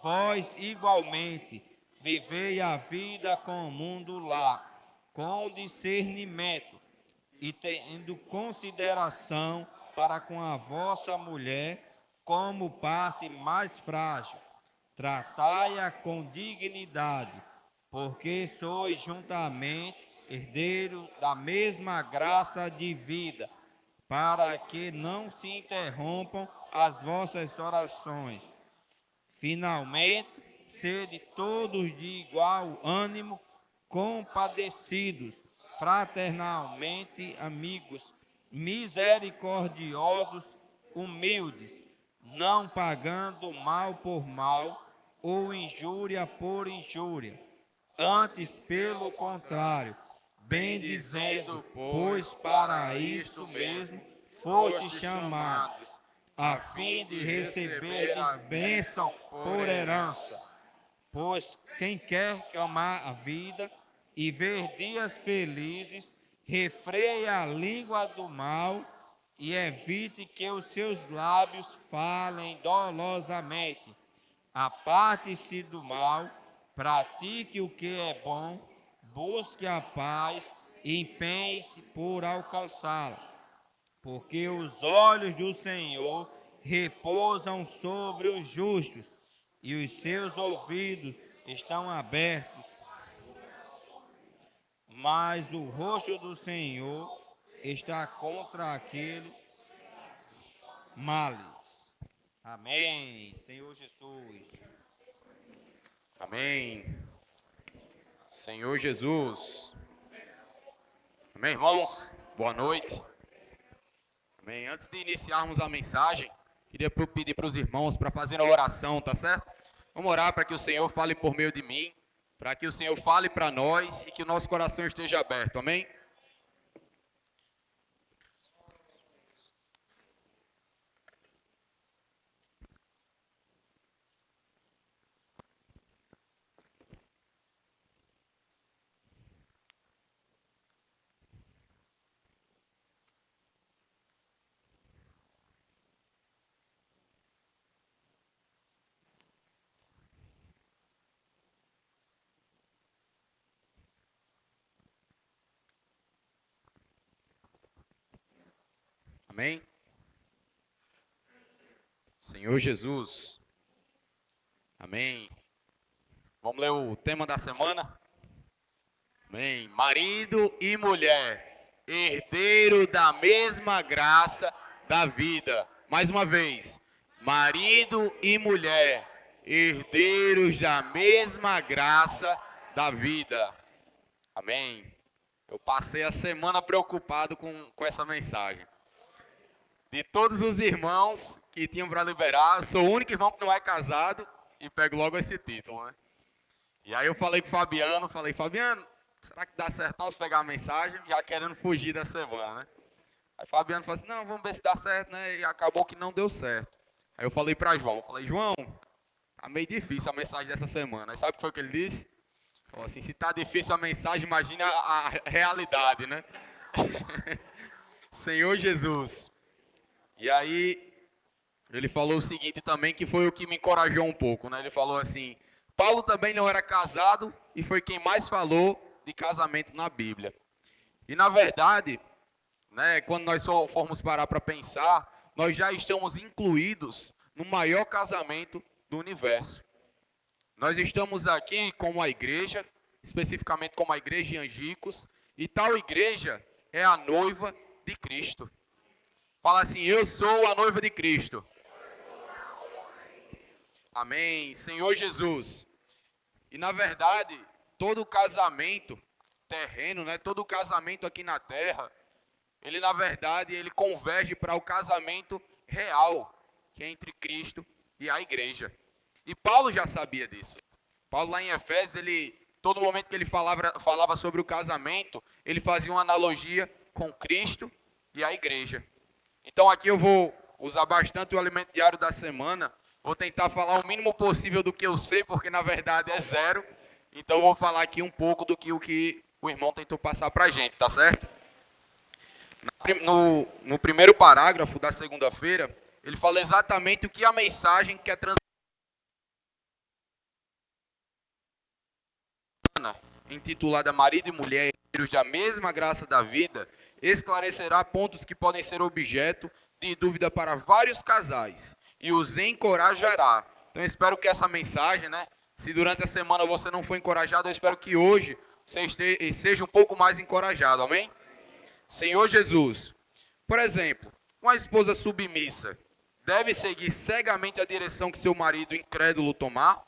Vós igualmente vivei a vida com o mundo lá, com discernimento e tendo consideração para com a vossa mulher como parte mais frágil. Tratai-a com dignidade, porque sois juntamente herdeiros da mesma graça de vida, para que não se interrompam as vossas orações. Finalmente, sede todos de igual ânimo, compadecidos, fraternalmente amigos, misericordiosos, humildes, não pagando mal por mal ou injúria por injúria. Antes, pelo contrário, bendizendo, pois para isso mesmo fostes chamados, a fim de receberes bênção por herança. Pois quem quer amar a vida e ver dias felizes, refreie a língua do mal e evite que os seus lábios falem dolosamente. Aparte-se do mal, pratique o que é bom, busque a paz e empenhe-se por alcançá-la. Porque os olhos do Senhor repousam sobre os justos e os seus ouvidos estão abertos. Mas o rosto do Senhor está contra aquele males. Amém. Senhor Jesus. Amém. Senhor Jesus. Amém, irmãos? Boa noite. Amém. Antes de iniciarmos a mensagem, queria pedir para os irmãos para fazer a oração, tá certo? Vamos orar para que o Senhor fale por meio de mim, para que o Senhor fale para nós e que o nosso coração esteja aberto. Amém? Amém? Senhor Jesus. Amém. Vamos ler o tema da semana? Amém. Marido e mulher, herdeiro da mesma graça da vida. Mais uma vez. Marido e mulher, herdeiros da mesma graça da vida. Amém. Eu passei a semana preocupado com essa mensagem. De todos os irmãos que tinham para liberar, eu sou o único irmão que não é casado e pego logo esse título, né? E aí eu falei com o Fabiano, Fabiano, será que dá certo nós pegar a mensagem, já querendo fugir da semana, né? Aí o Fabiano falou assim, não, vamos ver se dá certo, né? E acabou que não deu certo. Aí eu falei para João, João, tá meio difícil a mensagem dessa semana. Aí sabe o que foi que ele disse? Falou assim, se tá difícil a mensagem, imagina a realidade, né? Senhor Jesus. E aí, ele falou o seguinte também, que foi o que me encorajou um pouco, né? Ele falou assim, Paulo também não era casado e foi quem mais falou de casamento na Bíblia. E na verdade, né, quando nós formos parar para pensar, nós já estamos incluídos no maior casamento do universo. Nós estamos aqui como a igreja, especificamente como a igreja de Angicos, e tal igreja é a noiva de Cristo. Fala assim, eu sou a noiva de Cristo. Amém. Senhor Jesus. E na verdade, todo casamento terreno, né, todo casamento aqui na terra, ele na verdade, ele converge para o casamento real, que é entre Cristo e a igreja. E Paulo já sabia disso. Paulo lá em Efésios, todo momento que ele falava sobre o casamento, ele fazia uma analogia com Cristo e a igreja. Então aqui eu vou usar bastante o alimento diário da semana. Vou tentar falar o mínimo possível do que eu sei, porque na verdade é zero. Então eu vou falar aqui um pouco do que o irmão tentou passar para a gente, tá certo? No primeiro parágrafo da segunda-feira, ele fala exatamente o que a mensagem quer transmitir. semana, intitulada Marido e Mulher, herdeiros da mesma graça da vida, esclarecerá pontos que podem ser objeto de dúvida para vários casais e os encorajará. Então, eu espero que essa mensagem, né, se durante a semana você não foi encorajado, eu espero que hoje você seja um pouco mais encorajado, amém? Senhor Jesus, por exemplo, uma esposa submissa deve seguir cegamente a direção que seu marido incrédulo tomar?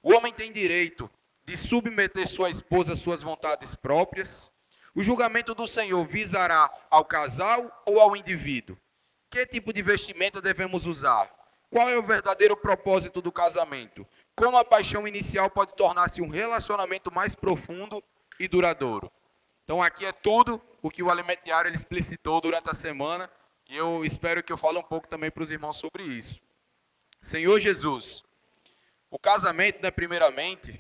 O homem tem direito de submeter sua esposa às suas vontades próprias? O julgamento do Senhor visará ao casal ou ao indivíduo? Que tipo de vestimenta devemos usar? Qual é o verdadeiro propósito do casamento? Como a paixão inicial pode tornar-se um relacionamento mais profundo e duradouro? Então aqui é tudo o que o Alimento Diário ele explicitou durante a semana, e eu espero que eu fale um pouco também para os irmãos sobre isso. Senhor Jesus, o casamento, né, primeiramente,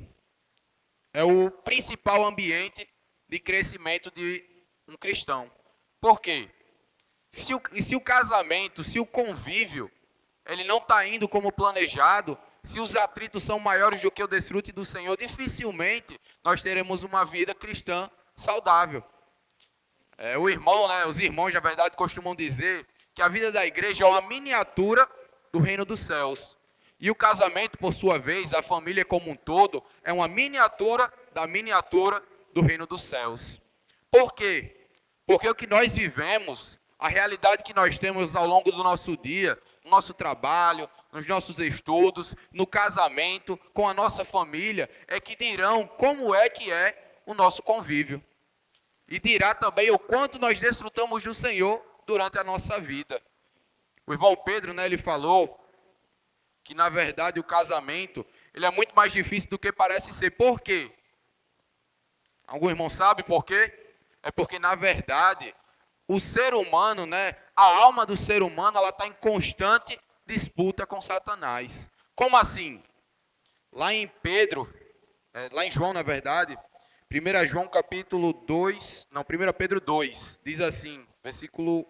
é o principal ambiente de crescimento de um cristão. Por quê? Se o casamento, se o convívio, ele não está indo como planejado, se os atritos são maiores do que o desfrute do Senhor, dificilmente nós teremos uma vida cristã saudável. Os irmãos, na verdade, costumam dizer que a vida da igreja é uma miniatura do reino dos céus. E o casamento, por sua vez, a família como um todo, é uma miniatura da miniatura do reino dos céus. Por quê? Porque o que nós vivemos, a realidade que nós temos ao longo do nosso dia, no nosso trabalho, nos nossos estudos, no casamento, com a nossa família, é que dirão como é que é o nosso convívio. E dirá também o quanto nós desfrutamos do Senhor durante a nossa vida. O irmão Pedro, né, ele falou que, na verdade, o casamento ele é muito mais difícil do que parece ser. Por quê? Algum irmão sabe por quê? É porque, na verdade, o ser humano, né, a alma do ser humano, ela está em constante disputa com Satanás. Como assim? Lá em João, na verdade, 1 João capítulo 2, não, 1 Pedro 2, diz assim, versículo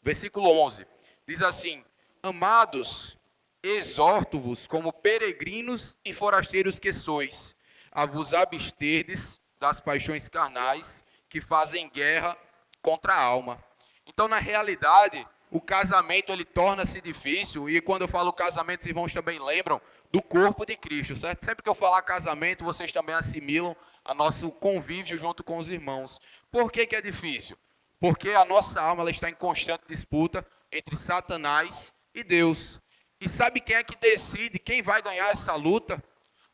11, diz assim: Amados, exorto-vos como peregrinos e forasteiros que sois, a vos absterdes das paixões carnais que fazem guerra contra a alma. Então, na realidade, o casamento ele torna-se difícil, e quando eu falo casamento, os irmãos também lembram do corpo de Cristo, certo? Sempre que eu falar casamento, vocês também assimilam a nosso convívio junto com os irmãos. Por que é difícil? Porque a nossa alma ela está em constante disputa entre Satanás e Deus. E sabe quem é que decide quem vai ganhar essa luta?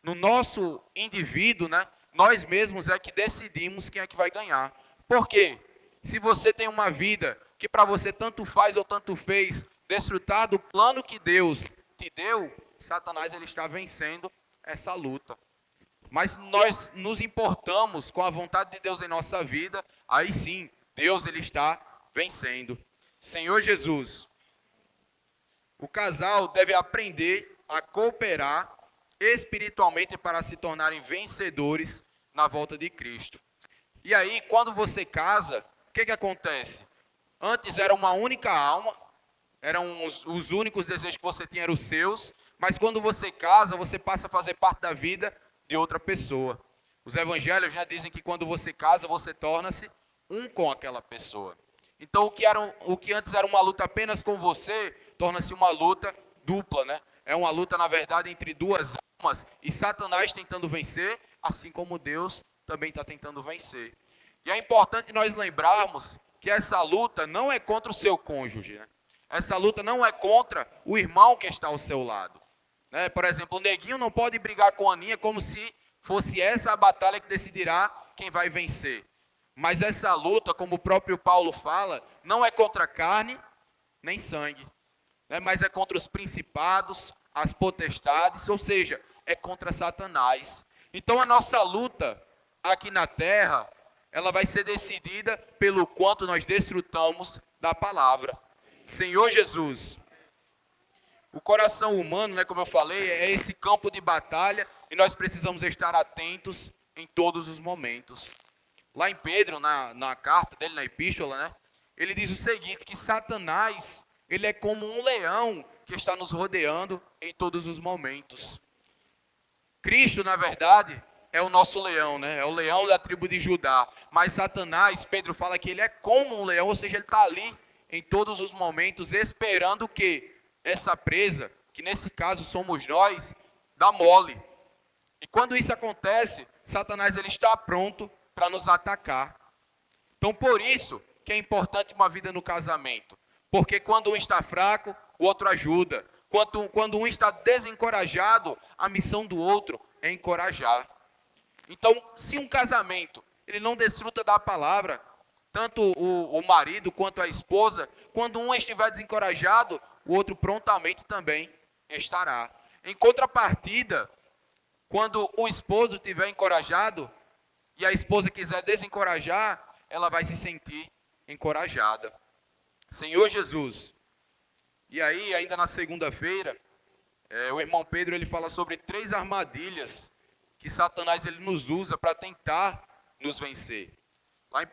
No nosso indivíduo, né? Nós mesmos é que decidimos quem é que vai ganhar. Por quê? Se você tem uma vida que para você tanto faz ou tanto fez, desfrutar do plano que Deus te deu, Satanás ele está vencendo essa luta. Mas nós nos importamos com a vontade de Deus em nossa vida, aí sim, Deus ele está vencendo. Senhor Jesus, o casal deve aprender a cooperar espiritualmente para se tornarem vencedores na volta de Cristo. E aí, quando você casa, o que acontece? Antes era uma única alma, eram os únicos desejos que você tinha eram os seus, mas quando você casa, você passa a fazer parte da vida de outra pessoa. Os evangelhos já dizem que quando você casa, você torna-se um com aquela pessoa. Então, o que antes era uma luta apenas com você, torna-se uma luta dupla, né? É uma luta, na verdade, entre duas almas, e Satanás tentando vencer, assim como Deus também está tentando vencer. E é importante nós lembrarmos que essa luta não é contra o seu cônjuge, né? Essa luta não é contra o irmão que está ao seu lado. Né? Por exemplo, o neguinho não pode brigar com a Aninha como se fosse essa a batalha que decidirá quem vai vencer. Mas essa luta, como o próprio Paulo fala, não é contra carne nem sangue, né? Mas é contra os principados, as potestades, ou seja, é contra Satanás. Então a nossa luta aqui na terra, ela vai ser decidida pelo quanto nós desfrutamos da palavra. Senhor Jesus, o coração humano, né, como eu falei, é esse campo de batalha e nós precisamos estar atentos em todos os momentos. Lá em Pedro, na carta dele, na epístola, né, ele diz o seguinte, que Satanás, ele é como um leão que está nos rodeando em todos os momentos. Cristo, na verdade, é o nosso leão, né? É o leão da tribo de Judá. Mas Satanás, Pedro fala que ele é como um leão, ou seja, ele está ali em todos os momentos, esperando que essa presa, que nesse caso somos nós, dá mole. E quando isso acontece, Satanás ele está pronto para nos atacar. Então, por isso que é importante uma vida no casamento. Porque quando um está fraco, o outro ajuda. Quando um está desencorajado, a missão do outro é encorajar. Então, se um casamento ele não desfruta da palavra, tanto o marido quanto a esposa, quando um estiver desencorajado, o outro prontamente também estará. Em contrapartida, quando o esposo estiver encorajado e a esposa quiser desencorajar, ela vai se sentir encorajada. Senhor Jesus. E aí, ainda na segunda-feira, o irmão Pedro ele fala sobre 3 armadilhas que Satanás ele nos usa para tentar nos vencer. Lá em 1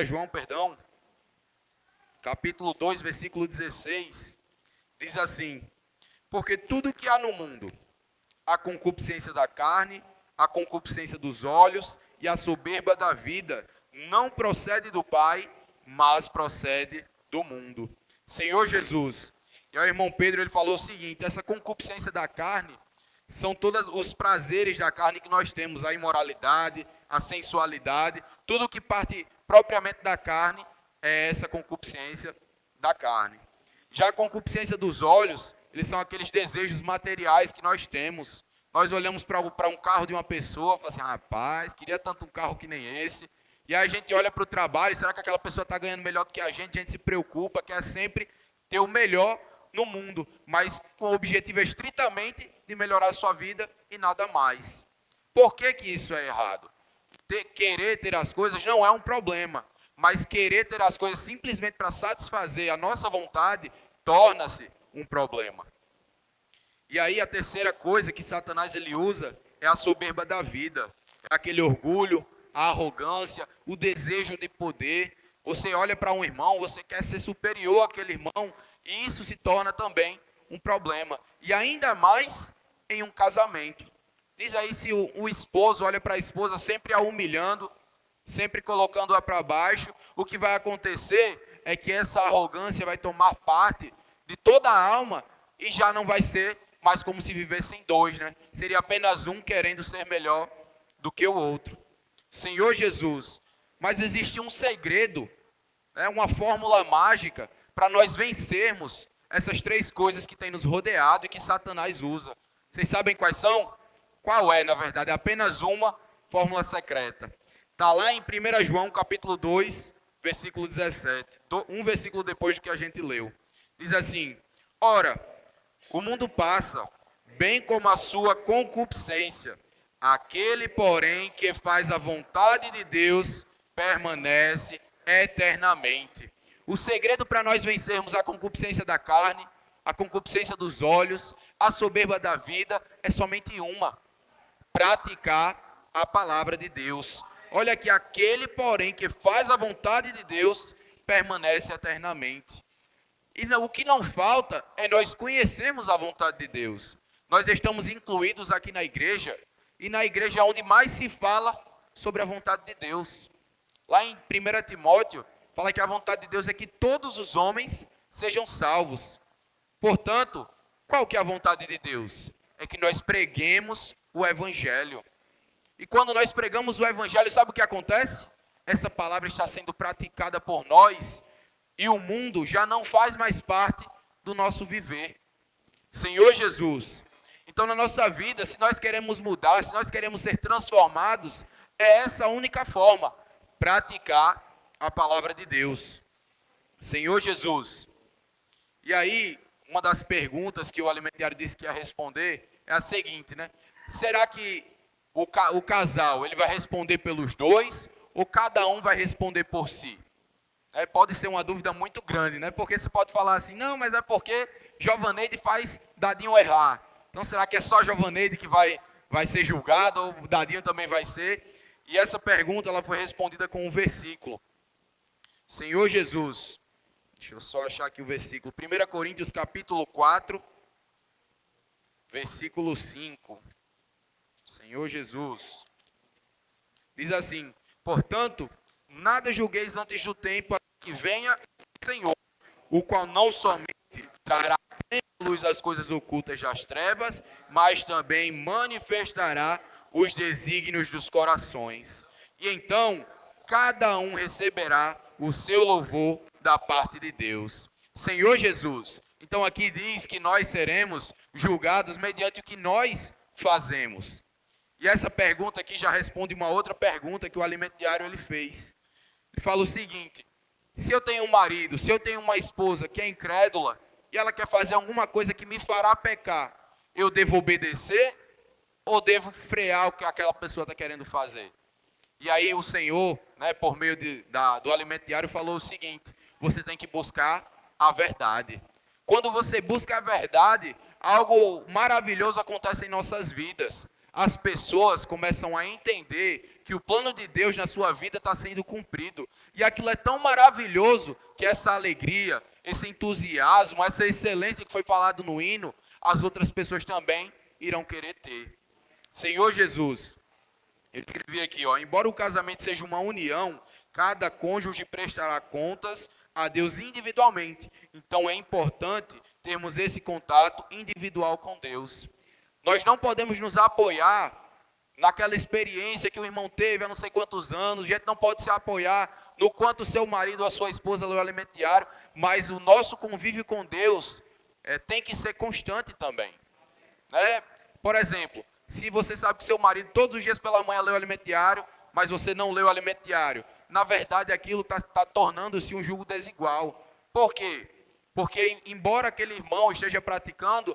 João, capítulo 2, versículo 16, diz assim: porque tudo que há no mundo, a concupiscência da carne, a concupiscência dos olhos e a soberba da vida, não procede do Pai, mas procede do mundo. Senhor Jesus, e o irmão Pedro ele falou o seguinte: essa concupiscência da carne são todos os prazeres da carne que nós temos, a imoralidade, a sensualidade, tudo que parte propriamente da carne é essa concupiscência da carne. Já a concupiscência dos olhos, eles são aqueles desejos materiais que nós temos. Nós olhamos para um carro de uma pessoa e falamos assim: rapaz, queria tanto um carro que nem esse. E aí a gente olha para o trabalho, será que aquela pessoa está ganhando melhor do que a gente se preocupa, quer sempre ter o melhor no mundo, mas com o objetivo estritamente de melhorar a sua vida e nada mais. Por que que isso é errado? Querer ter as coisas não é um problema, mas querer ter as coisas simplesmente para satisfazer a nossa vontade torna-se um problema. E aí a terceira coisa que Satanás ele usa é a soberba da vida. É aquele orgulho, a arrogância, o desejo de poder. Você olha para um irmão, você quer ser superior àquele irmão, e isso se torna também um problema. E ainda mais em um casamento. Diz aí se o esposo olha para a esposa sempre a humilhando, sempre colocando-a para baixo, o que vai acontecer é que essa arrogância vai tomar parte de toda a alma e já não vai ser mais como se vivessem dois, né? Seria apenas um querendo ser melhor do que o outro. Senhor Jesus, mas existe um segredo, né? Uma fórmula mágica para nós vencermos essas 3 coisas que tem nos rodeado e que Satanás usa. Vocês sabem quais são? Qual é, na verdade? É apenas uma fórmula secreta. Está lá em 1 João, capítulo 2, versículo 17. Um versículo depois do que a gente leu. Diz assim: ora, o mundo passa, bem como a sua concupiscência. Aquele, porém, que faz a vontade de Deus, permanece eternamente. O segredo para nós vencermos a concupiscência da carne, a concupiscência dos olhos, a soberba da vida, é somente uma: praticar a palavra de Deus. Olha que aquele, porém, que faz a vontade de Deus, permanece eternamente. E o que não falta é nós conhecermos a vontade de Deus. Nós estamos incluídos aqui na igreja, e na igreja é onde mais se fala sobre a vontade de Deus. Lá em 1 Timóteo, fala que a vontade de Deus é que todos os homens sejam salvos. Portanto, qual que é a vontade de Deus? É que nós preguemos o Evangelho. E quando nós pregamos o Evangelho, sabe o que acontece? Essa palavra está sendo praticada por nós e o mundo já não faz mais parte do nosso viver. Senhor Jesus, então na nossa vida, se nós queremos mudar, se nós queremos ser transformados, é essa a única forma: praticar a palavra de Deus. Senhor Jesus. E aí, uma das perguntas que o alimentário disse que ia responder é a seguinte, né? Será que o casal ele vai responder pelos dois ou cada um vai responder por si? Pode ser uma dúvida muito grande, né? Porque você pode falar assim: não, mas é porque Giovaneide faz Dadinho errar. Então será que é só Giovaneide que vai ser julgado ou Dadinho também vai ser? E essa pergunta ela foi respondida com um versículo. Senhor Jesus, deixa eu só achar aqui o versículo. 1 Coríntios capítulo 4, versículo 5. Senhor Jesus. Diz assim: portanto, nada julgueis antes do tempo que venha o Senhor, o qual não somente trará luz às coisas ocultas das trevas, mas também manifestará os desígnios dos corações. E então, cada um receberá o seu louvor da parte de Deus. Senhor Jesus, então aqui diz que nós seremos julgados mediante o que nós fazemos. E essa pergunta aqui já responde uma outra pergunta que o Alimento Diário ele fez. Ele fala o seguinte: se eu tenho um marido, se eu tenho uma esposa que é incrédula, e ela quer fazer alguma coisa que me fará pecar, eu devo obedecer ou devo frear o que aquela pessoa está querendo fazer? E aí o Senhor, né, por meio do Alimento Diário, falou o seguinte: você tem que buscar a verdade. Quando você busca a verdade, algo maravilhoso acontece em nossas vidas. As pessoas começam a entender que o plano de Deus na sua vida está sendo cumprido. E aquilo é tão maravilhoso que essa alegria, esse entusiasmo, essa excelência que foi falado no hino, as outras pessoas também irão querer ter. Senhor Jesus, ele escrevia aqui, ó: embora o casamento seja uma união, cada cônjuge prestará contas a Deus individualmente. Então é importante termos esse contato individual com Deus. Nós não podemos nos apoiar naquela experiência que o irmão teve há não sei quantos anos. A gente não pode se apoiar no quanto o seu marido ou a sua esposa leu o Alimento Diário, mas o nosso convívio com Deus tem que ser constante também. Né? Por exemplo, se você sabe que seu marido todos os dias pela manhã lê o Alimento Diário, mas você não lê o Alimento Diário, na verdade aquilo está tornando-se um jugo desigual. Por quê? Porque embora aquele irmão esteja praticando,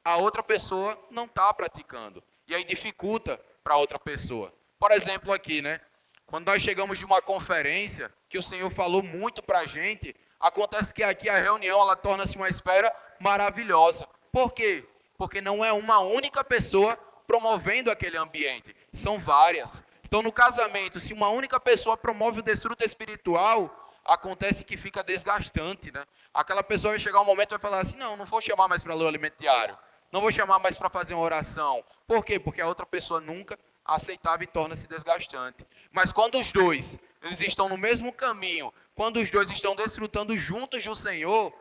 a outra pessoa não está praticando. E aí dificulta para a outra pessoa. Por exemplo aqui, né? Quando nós chegamos de uma conferência, que o Senhor falou muito para a gente, acontece que aqui a reunião ela torna-se uma esfera maravilhosa. Por quê? Porque não é uma única pessoa promovendo aquele ambiente. São várias. Então no casamento, se uma única pessoa promove o desfruto espiritual, acontece que fica desgastante, né? Aquela pessoa vai chegar um momento e vai falar assim: não vou chamar mais para ler o Alimento Diário. Não vou chamar mais para fazer uma oração. Por quê? Porque a outra pessoa nunca aceitava e torna-se desgastante. Mas quando os dois, eles estão no mesmo caminho, quando os dois estão desfrutando juntos do Senhor,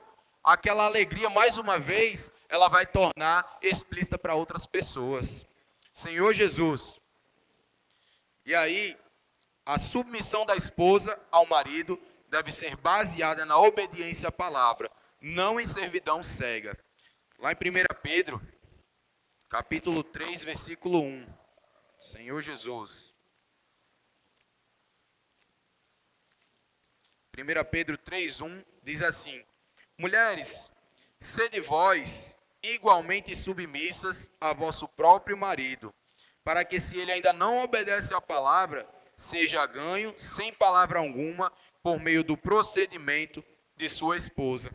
aquela alegria, mais uma vez, ela vai tornar explícita para outras pessoas. Senhor Jesus. E aí, a submissão da esposa ao marido deve ser baseada na obediência à palavra, não em servidão cega. Lá em 1 Pedro, capítulo 3, versículo 1. Senhor Jesus. 1 Pedro 3, 1 diz assim: mulheres, sede vós igualmente submissas a vosso próprio marido, para que, se ele ainda não obedece à palavra, seja ganho sem palavra alguma por meio do procedimento de sua esposa.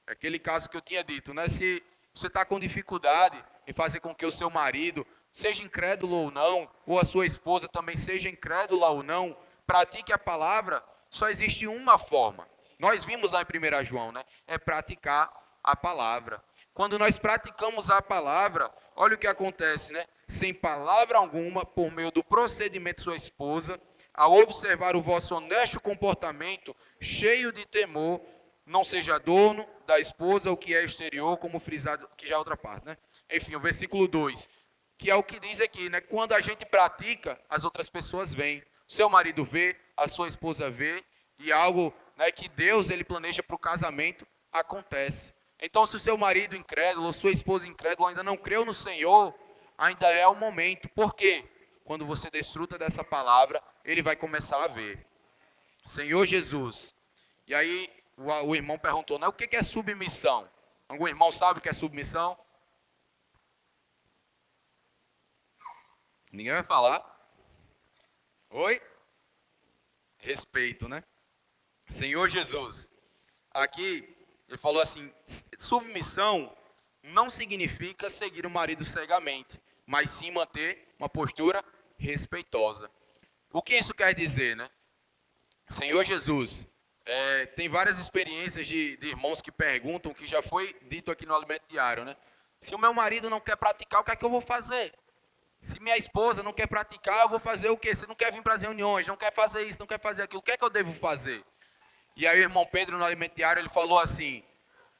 Aquele caso que eu tinha dito, né? Se você está com dificuldade em fazer com que o seu marido seja incrédulo ou não, ou a sua esposa também seja incrédula ou não, pratique a palavra, só existe uma forma. Nós vimos lá em 1 João, né? É praticar a palavra. Quando nós praticamos a palavra, olha o que acontece, né? Sem palavra alguma, por meio do procedimento de sua esposa, ao observar o vosso honesto comportamento, cheio de temor, não seja dono da esposa, o que é exterior, como frisado, que já é outra parte, né? Enfim, o versículo 2, que é o que diz aqui, né? Quando a gente pratica, as outras pessoas veem. Seu marido vê, a sua esposa vê, e algo, né, que Deus ele planeja para o casamento acontece. Então, se o seu marido incrédulo, ou sua esposa incrédula ainda não creu no Senhor, ainda é o momento. Por quê? Quando você desfruta dessa palavra, ele vai começar a ver. Senhor Jesus. E aí, o irmão perguntou, né, o que é submissão? Algum irmão sabe o que é submissão? Ninguém vai falar? Oi? Respeito, né? Senhor Jesus. Aqui, ele falou assim, submissão não significa seguir o marido cegamente, mas sim manter uma postura respeitosa. O que isso quer dizer, né? Senhor Jesus, tem várias experiências de irmãos que perguntam, que já foi dito aqui no Alimento Diário, né? Se o meu marido não quer praticar, o que é que eu vou fazer? Se minha esposa não quer praticar, eu vou fazer o quê? Você não quer vir para as reuniões, não quer fazer isso, não quer fazer aquilo, o que é que eu devo fazer? E aí o irmão Pedro, no Alimento Diário, ele falou assim,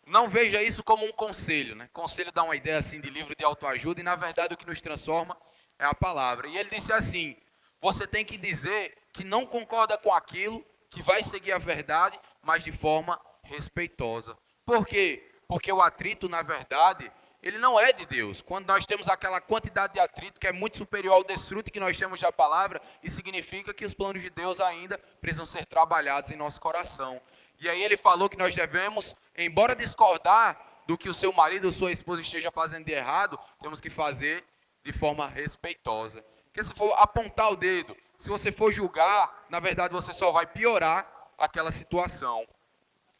não veja isso como um conselho, né? Conselho dá uma ideia assim de livro de autoajuda e na verdade o que nos transforma é a palavra. E ele disse assim, você tem que dizer que não concorda com aquilo, que vai seguir a verdade, mas de forma respeitosa. Por quê? Porque o atrito, na verdade, ele não é de Deus. Quando nós temos aquela quantidade de atrito que é muito superior ao desfrute que nós temos da palavra, isso significa que os planos de Deus ainda precisam ser trabalhados em nosso coração. E aí ele falou que nós devemos, embora discordar do que o seu marido ou sua esposa esteja fazendo de errado, temos que fazer de forma respeitosa. Porque se for apontar o dedo, se você for julgar, na verdade você só vai piorar aquela situação.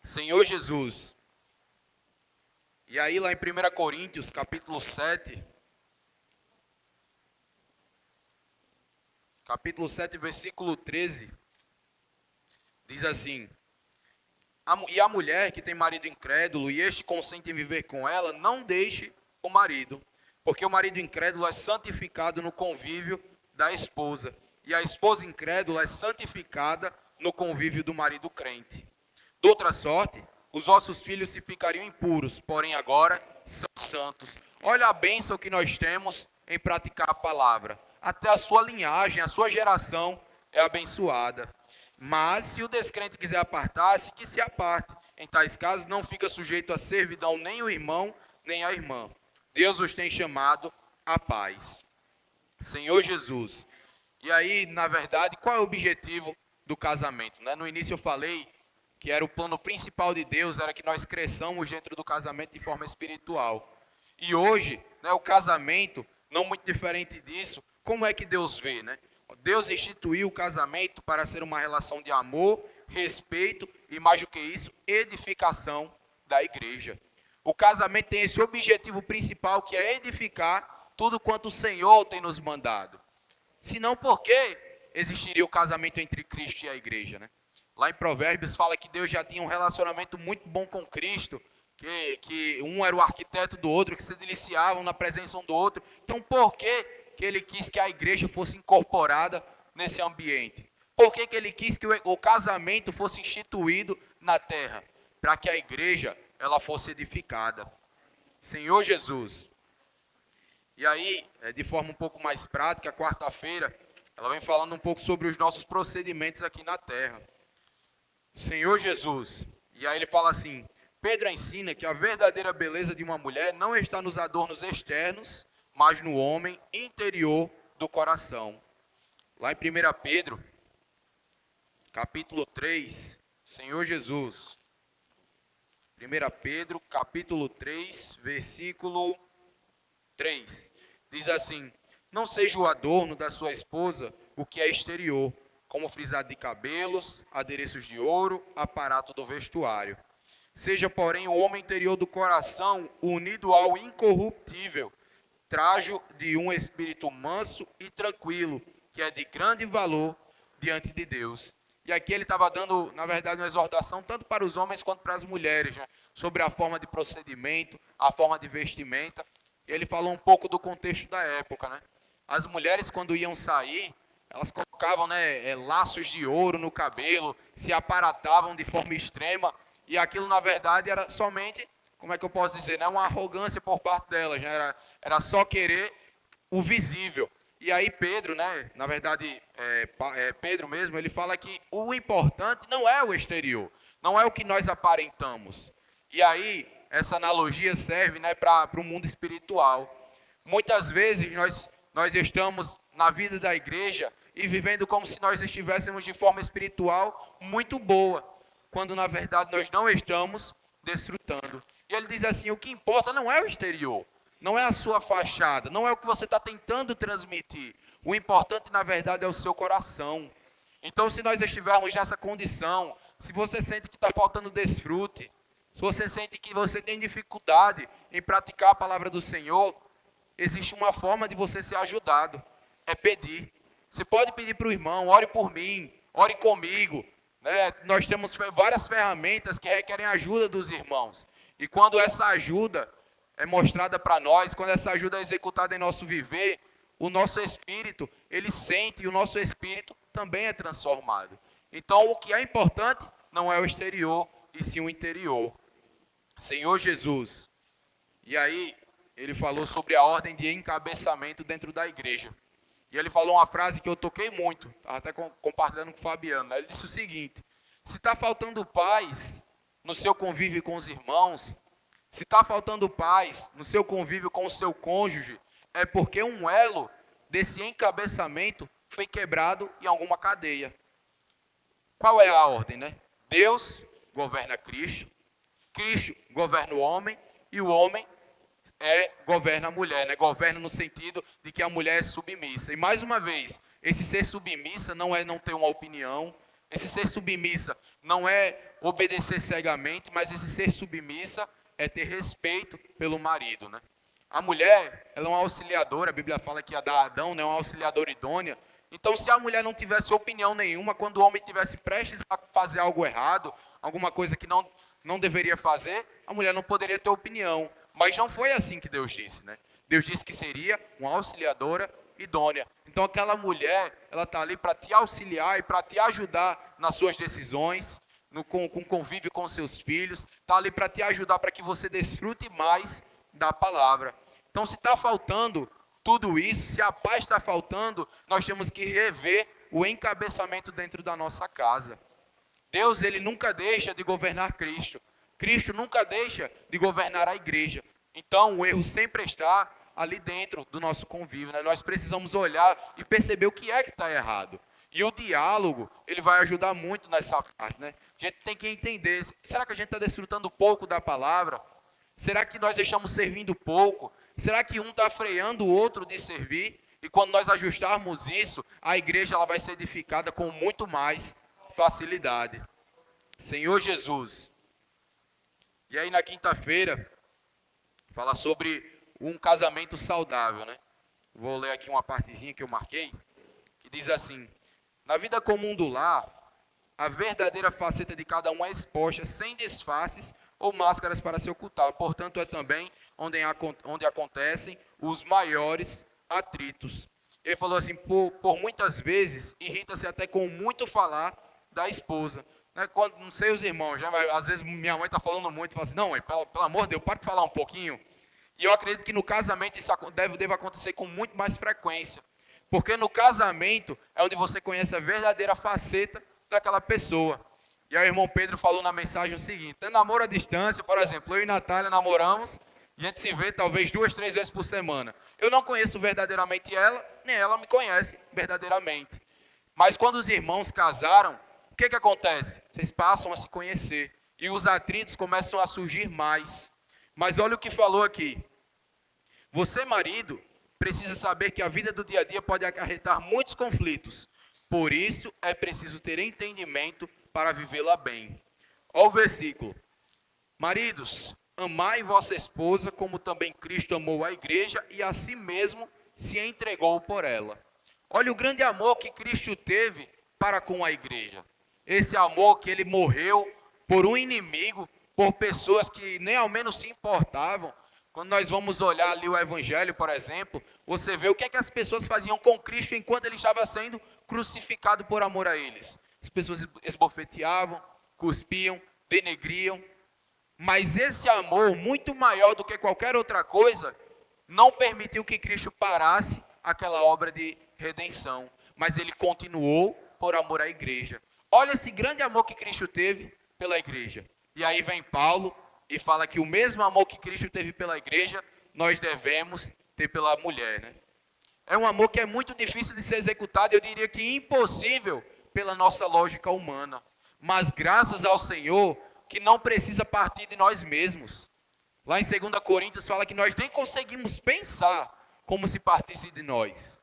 Senhor Jesus. E aí lá em 1 Coríntios, capítulo 7, versículo 13, diz assim, e a mulher que tem marido incrédulo e este consente em viver com ela, não deixe o marido, porque o marido incrédulo é santificado no convívio da esposa, e a esposa incrédula é santificada no convívio do marido crente. De outra sorte, os vossos filhos se ficariam impuros, porém agora são santos. Olha a bênção que nós temos em praticar a palavra. Até a sua linhagem, a sua geração é abençoada. Mas se o descrente quiser apartar-se, que se aparte. Em tais casos não fica sujeito a servidão nem o irmão, nem a irmã. Deus os tem chamado à paz. Senhor Jesus. E aí, na verdade, qual é o objetivo do casamento? No início eu falei que era o plano principal de Deus, era que nós cresçamos dentro do casamento de forma espiritual. E hoje, o casamento, não muito diferente disso, como é que Deus vê, né? Deus instituiu o casamento para ser uma relação de amor, respeito e, mais do que isso, edificação da igreja. O casamento tem esse objetivo principal, que é edificar tudo quanto o Senhor tem nos mandado. Senão, por que existiria o casamento entre Cristo e a igreja, né? Lá em Provérbios fala que Deus já tinha um relacionamento muito bom com Cristo, que um era o arquiteto do outro, que se deliciavam na presença um do outro. Então, por que ele quis que a igreja fosse incorporada nesse ambiente? Por que ele quis que o casamento fosse instituído na terra? Para que a igreja ela fosse edificada. Senhor Jesus. E aí, de forma um pouco mais prática, quarta-feira, ela vem falando um pouco sobre os nossos procedimentos aqui na terra. Senhor Jesus. E aí ele fala assim, Pedro ensina que a verdadeira beleza de uma mulher não está nos adornos externos, mas no homem interior do coração. Lá em 1 Pedro, capítulo 3, Senhor Jesus. 1 Pedro, capítulo 3, versículo 3. Diz assim, não seja o adorno da sua esposa o que é exterior, como frisado de cabelos, adereços de ouro, aparato do vestuário. Seja, porém, o homem interior do coração unido ao incorruptível, trajo de um espírito manso e tranquilo, que é de grande valor diante de Deus. E aqui ele estava dando, na verdade, uma exortação tanto para os homens quanto para as mulheres, né? Sobre a forma de procedimento, a forma de vestimenta. E ele falou um pouco do contexto da época, né? As mulheres, quando iam sair, elas colocavam, laços de ouro no cabelo, se aparatavam de forma extrema, e aquilo, na verdade, era somente, como é que eu posso dizer, uma arrogância por parte delas, né? Era só querer o visível. E aí Pedro, na verdade, Pedro mesmo, ele fala que o importante não é o exterior, não é o que nós aparentamos. E aí, essa analogia serve, para o mundo espiritual. Muitas vezes nós estamos na vida da igreja e vivendo como se nós estivéssemos de forma espiritual muito boa, quando na verdade nós não estamos desfrutando. E ele diz assim, o que importa não é o exterior, não é a sua fachada, não é o que você está tentando transmitir. O importante na verdade é o seu coração. Então se nós estivermos nessa condição, se você sente que está faltando desfrute, se você sente que você tem dificuldade em praticar a palavra do Senhor, existe uma forma de você ser ajudado, é pedir. Você pode pedir para o irmão, ore por mim, ore comigo. Nós temos várias ferramentas que requerem ajuda dos irmãos. E quando essa ajuda, é mostrada para nós, quando essa ajuda é executada em nosso viver, o nosso espírito, ele sente e o nosso espírito também é transformado. Então, o que é importante não é o exterior, e sim o interior. Senhor Jesus. E aí, ele falou sobre a ordem de encabeçamento dentro da igreja. E ele falou uma frase que eu toquei muito, estava até compartilhando com o Fabiano, né? Ele disse o seguinte: se está faltando paz no seu convívio com os irmãos, se está faltando paz no seu convívio com o seu cônjuge, é porque um elo desse encabeçamento foi quebrado em alguma cadeia. Qual é a ordem, né? Deus governa Cristo, Cristo governa o homem, e o homem governa a mulher, né? Governa no sentido de que a mulher é submissa. E mais uma vez, esse ser submissa não é não ter uma opinião, esse ser submissa não é obedecer cegamente, mas esse ser submissa é ter respeito pelo marido, né? A mulher, ela é uma auxiliadora, a Bíblia fala que a da Adão, né, uma auxiliadora idônea. Então, se a mulher não tivesse opinião nenhuma, quando o homem tivesse prestes a fazer algo errado, alguma coisa que não deveria fazer, a mulher não poderia ter opinião. Mas não foi assim que Deus disse, né? Deus disse que seria uma auxiliadora idônea. Então, aquela mulher, ela está ali para te auxiliar e para te ajudar nas suas decisões, com convívio com seus filhos, está ali para te ajudar para que você desfrute mais da palavra. Então, se está faltando tudo isso, se a paz está faltando, nós temos que rever o encabeçamento dentro da nossa casa. Deus, ele nunca deixa de governar Cristo. Cristo nunca deixa de governar a igreja. Então, o erro sempre está ali dentro do nosso convívio, né? Nós precisamos olhar e perceber o que é que está errado. E o diálogo, ele vai ajudar muito nessa parte, né? A gente tem que entender, será que a gente está desfrutando pouco da palavra? Será que nós estamos servindo pouco? Será que um está freando o outro de servir? E quando nós ajustarmos isso, a igreja ela vai ser edificada com muito mais facilidade. Senhor Jesus. E aí na quinta-feira, fala sobre um casamento saudável, né? Vou ler aqui uma partezinha que eu marquei, que diz assim: na vida comum do lar, a verdadeira faceta de cada um é exposta, sem disfarces ou máscaras para se ocultar. Portanto, é também onde acontecem os maiores atritos. Ele falou assim, por muitas vezes, irrita-se até com muito falar da esposa. Né? Quando, não sei os irmãos, né? Mas, às vezes minha mãe está falando muito, fala assim, não mãe, pelo amor de Deus, para de falar um pouquinho. E eu acredito que no casamento isso deve acontecer com muito mais frequência. Porque no casamento é onde você conhece a verdadeira faceta daquela pessoa. E aí o irmão Pedro falou na mensagem o seguinte: namoro à distância, por exemplo, eu e Natália namoramos, a gente se vê talvez 2, 3 vezes por semana. Eu não conheço verdadeiramente ela, nem ela me conhece verdadeiramente. Mas quando os irmãos casaram, o que acontece? Vocês passam a se conhecer e os atritos começam a surgir mais. Mas olha o que falou aqui. Você, marido, precisa saber que a vida do dia a dia pode acarretar muitos conflitos. Por isso, é preciso ter entendimento para vivê-la bem. Olha o versículo. Maridos, amai vossa esposa, como também Cristo amou a igreja e a si mesmo se entregou por ela. Olha o grande amor que Cristo teve para com a igreja. Esse amor que ele morreu por um inimigo, por pessoas que nem ao menos se importavam. Quando nós vamos olhar ali o Evangelho, por exemplo, você vê o que as pessoas faziam com Cristo enquanto ele estava sendo crucificado por amor a eles. As pessoas esbofeteavam, cuspiam, denegriam. Mas esse amor, muito maior do que qualquer outra coisa, não permitiu que Cristo parasse aquela obra de redenção. Mas ele continuou por amor à igreja. Olha esse grande amor que Cristo teve pela igreja. E aí vem Paulo e fala que o mesmo amor que Cristo teve pela igreja, nós devemos ter pela mulher, né? É um amor que é muito difícil de ser executado, eu diria que impossível pela nossa lógica humana. Mas graças ao Senhor, que não precisa partir de nós mesmos. Lá em 2 Coríntios fala que nós nem conseguimos pensar como se partisse de nós.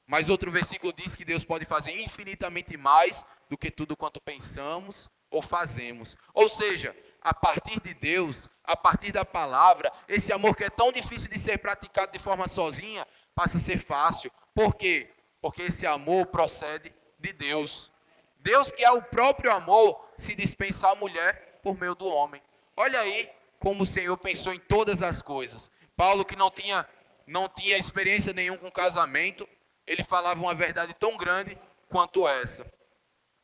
Mas outro versículo diz que Deus pode fazer infinitamente mais do que tudo quanto pensamos ou fazemos. Ou seja, a partir de Deus, a partir da palavra, esse amor que é tão difícil de ser praticado de forma sozinha, passa a ser fácil. Por quê? Porque esse amor procede de Deus. Deus, que é o próprio amor, se dispensa a mulher por meio do homem. Olha aí como o Senhor pensou em todas as coisas. Paulo, que não tinha experiência nenhuma com casamento, ele falava uma verdade tão grande quanto essa.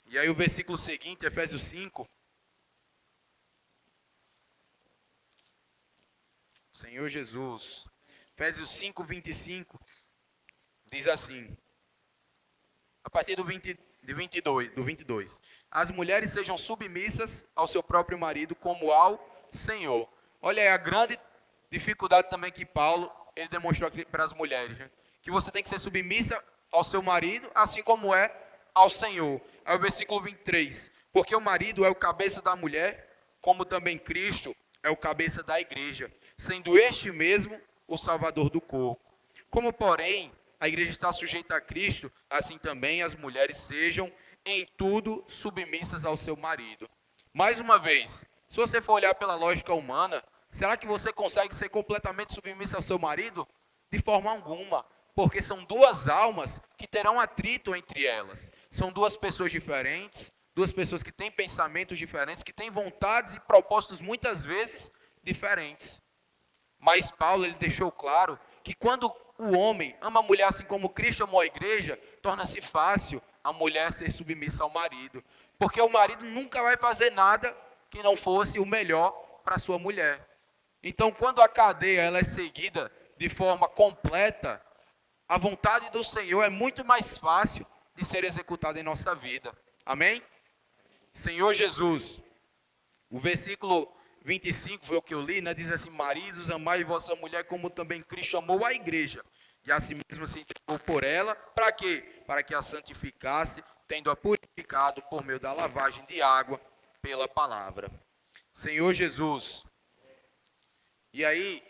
E aí o versículo seguinte, Efésios 5, Senhor Jesus, Efésios 5, 25, diz assim, a partir do 22. As mulheres sejam submissas ao seu próprio marido como ao Senhor. Olha aí a grande dificuldade também que Paulo ele demonstrou aqui para as mulheres, né? Que você tem que ser submissa ao seu marido, assim como é ao Senhor. Aí o versículo 23. Porque o marido é o cabeça da mulher, como também Cristo é o cabeça da igreja, sendo este mesmo o Salvador do corpo. Como, porém, a igreja está sujeita a Cristo, assim também as mulheres sejam em tudo submissas ao seu marido. Mais uma vez, se você for olhar pela lógica humana, será que você consegue ser completamente submissa ao seu marido? De forma alguma, porque são duas almas que terão atrito entre elas. São duas pessoas diferentes, duas pessoas que têm pensamentos diferentes, que têm vontades e propósitos muitas vezes diferentes. Mas Paulo ele deixou claro que quando o homem ama a mulher assim como Cristo amou a igreja, torna-se fácil a mulher ser submissa ao marido. Porque o marido nunca vai fazer nada que não fosse o melhor para sua mulher. Então, quando a cadeia ela é seguida de forma completa, a vontade do Senhor é muito mais fácil de ser executada em nossa vida. Amém? Senhor Jesus, o versículo 25 foi o que eu li, né? Diz assim, maridos, amai vossa mulher como também Cristo amou a igreja. E assim mesmo se entregou por ela, para quê? Para que a santificasse, tendo-a purificado por meio da lavagem de água pela palavra. Senhor Jesus. E aí,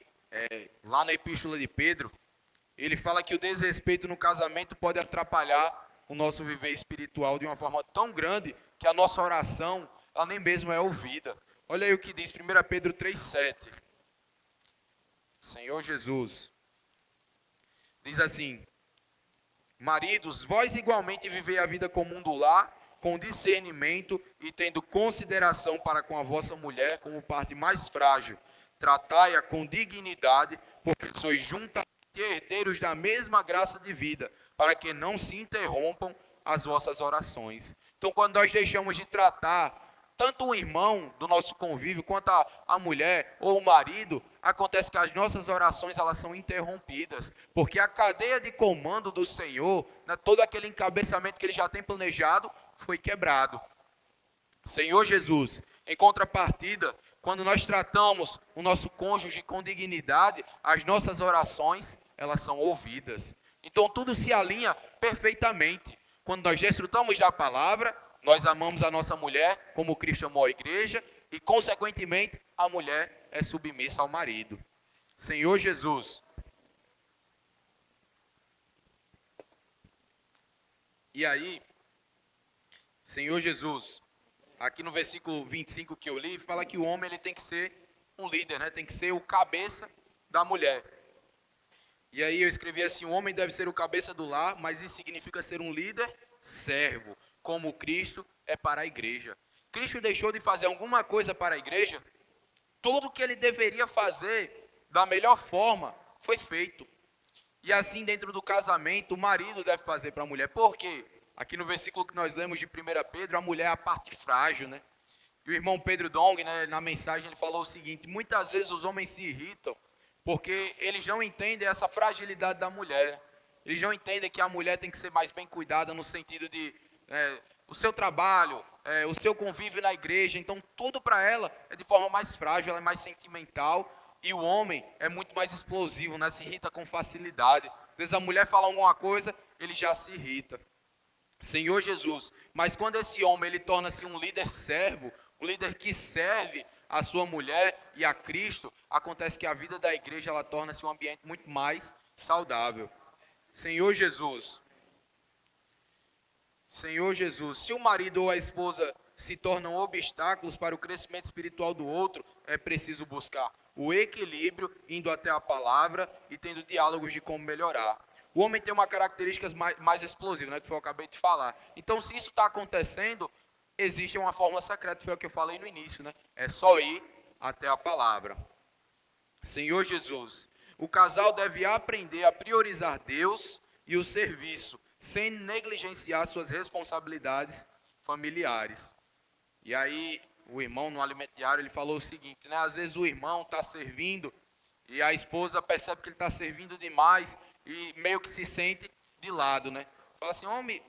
lá na epístola de Pedro, ele fala que o desrespeito no casamento pode atrapalhar o nosso viver espiritual de uma forma tão grande que a nossa oração, ela nem mesmo é ouvida. Olha aí o que diz 1 Pedro 3,7. Senhor Jesus. Diz assim, maridos, vós igualmente vivei a vida comum do lar, com discernimento e tendo consideração para com a vossa mulher como parte mais frágil. Tratai-a com dignidade, porque sois juntamente herdeiros da mesma graça de vida, para que não se interrompam as vossas orações. Então, quando nós deixamos de tratar tanto o irmão do nosso convívio, quanto a mulher ou o marido, acontece que as nossas orações elas são interrompidas, porque a cadeia de comando do Senhor, né, todo aquele encabeçamento que ele já tem planejado, foi quebrado. Senhor Jesus, em contrapartida, quando nós tratamos o nosso cônjuge com dignidade, as nossas orações, elas são ouvidas. Então tudo se alinha perfeitamente. Quando nós desfrutamos da palavra, nós amamos a nossa mulher como Cristo amou a igreja e, consequentemente, a mulher é submissa ao marido. Senhor Jesus. E aí, Senhor Jesus, aqui no versículo 25 que eu li, fala que o homem ele tem que ser um líder, né? Tem que ser o cabeça da mulher. E aí eu escrevi assim, o homem deve ser o cabeça do lar, mas isso significa ser um líder servo, como Cristo é para a igreja. Cristo deixou de fazer alguma coisa para a igreja? Tudo que ele deveria fazer da melhor forma foi feito. E assim dentro do casamento, o marido deve fazer para a mulher. Por quê? Aqui no versículo que nós lemos de 1 Pedro, a mulher é a parte frágil, né? E o irmão Pedro Dong, né, na mensagem, ele falou o seguinte, muitas vezes os homens se irritam, porque eles não entendem essa fragilidade da mulher. Eles não entendem que a mulher tem que ser mais bem cuidada no sentido de o seu trabalho, o seu convívio na igreja. Então tudo para ela é de forma mais frágil, ela é mais sentimental. E o homem é muito mais explosivo, né? Se irrita com facilidade. Às vezes a mulher fala alguma coisa, ele já se irrita. Senhor Jesus, mas quando esse homem ele torna-se um líder servo, um líder que serve a sua mulher e a Cristo, acontece que a vida da igreja ela torna-se um ambiente muito mais saudável. Senhor Jesus, se o marido ou a esposa se tornam obstáculos para o crescimento espiritual do outro, é preciso buscar o equilíbrio, indo até a palavra e tendo diálogos de como melhorar. O homem tem uma característica mais explosiva, né, que foi o que eu acabei de falar. Então, se isso está acontecendo, existe uma fórmula secreta, foi o que eu falei no início, né? É só ir até a palavra. Senhor Jesus, o casal deve aprender a priorizar Deus e o serviço, sem negligenciar suas responsabilidades familiares. E aí, o irmão no alimento diário, ele falou o seguinte, né? Às vezes o irmão está servindo e a esposa percebe que ele está servindo demais e meio que se sente de lado, né? Fala assim, homem,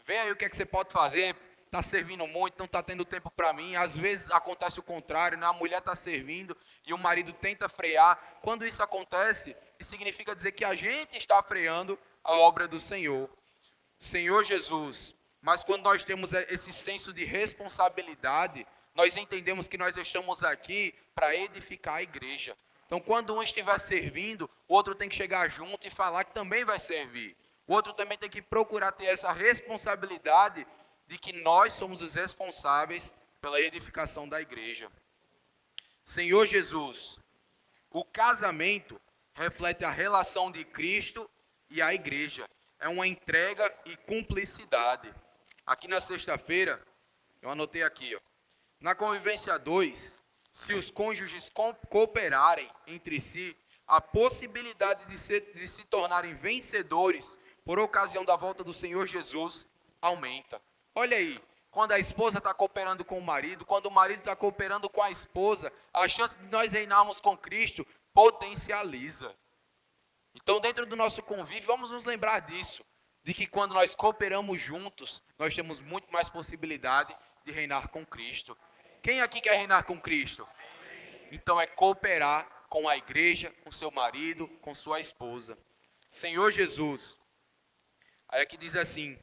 vê aí o que é que você pode fazer, está servindo muito, não está tendo tempo para mim. Às vezes acontece o contrário, né? A mulher está servindo e o marido tenta frear. Quando isso acontece, isso significa dizer que a gente está freando a obra do Senhor. Senhor Jesus, mas quando nós temos esse senso de responsabilidade, nós entendemos que nós estamos aqui para edificar a igreja. Então, quando um estiver servindo, o outro tem que chegar junto e falar que também vai servir. O outro também tem que procurar ter essa responsabilidade de que nós somos os responsáveis pela edificação da igreja. Senhor Jesus, o casamento reflete a relação de Cristo e a igreja. É uma entrega e cumplicidade. Aqui na sexta-feira, eu anotei aqui, ó. Na convivência 2, se os cônjuges cooperarem entre si, a possibilidade de se tornarem vencedores por ocasião da volta do Senhor Jesus aumenta. Olha aí, quando a esposa está cooperando com o marido, quando o marido está cooperando com a esposa, a chance de nós reinarmos com Cristo potencializa. Então, dentro do nosso convívio, vamos nos lembrar disso, de que quando nós cooperamos juntos, nós temos muito mais possibilidade de reinar com Cristo. Quem aqui quer reinar com Cristo? Então, é cooperar com a igreja, com seu marido, com sua esposa. Senhor Jesus, aí aqui diz assim,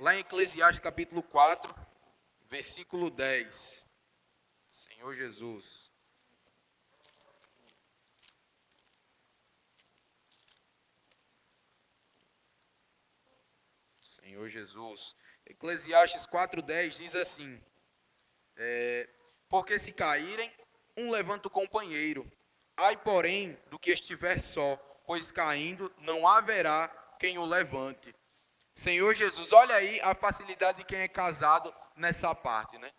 lá em Eclesiastes capítulo 4, versículo 10. Senhor Jesus. Senhor Jesus. Eclesiastes 4:10 diz assim, porque se caírem, um levanta o companheiro. Ai, porém, do que estiver só, pois caindo não haverá quem o levante. Senhor Jesus, olha aí a facilidade de quem é casado nessa parte, né?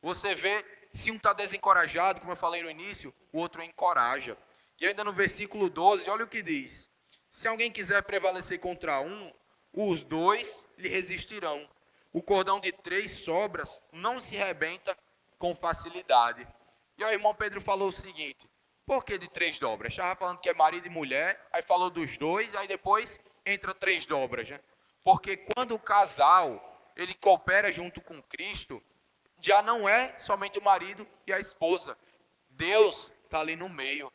Você vê, se um está desencorajado, como eu falei no início, o outro encoraja. E ainda no versículo 12, olha o que diz. Se alguém quiser prevalecer contra um, os dois lhe resistirão. O cordão de 3 sobras não se rebenta com facilidade. E o irmão Pedro falou o seguinte, por que de 3 dobras? Estava falando que é marido e mulher, aí falou dos 2, aí depois entra 3 dobras, né? Porque quando o casal, ele coopera junto com Cristo, já não é somente o marido e a esposa. Deus está ali no meio.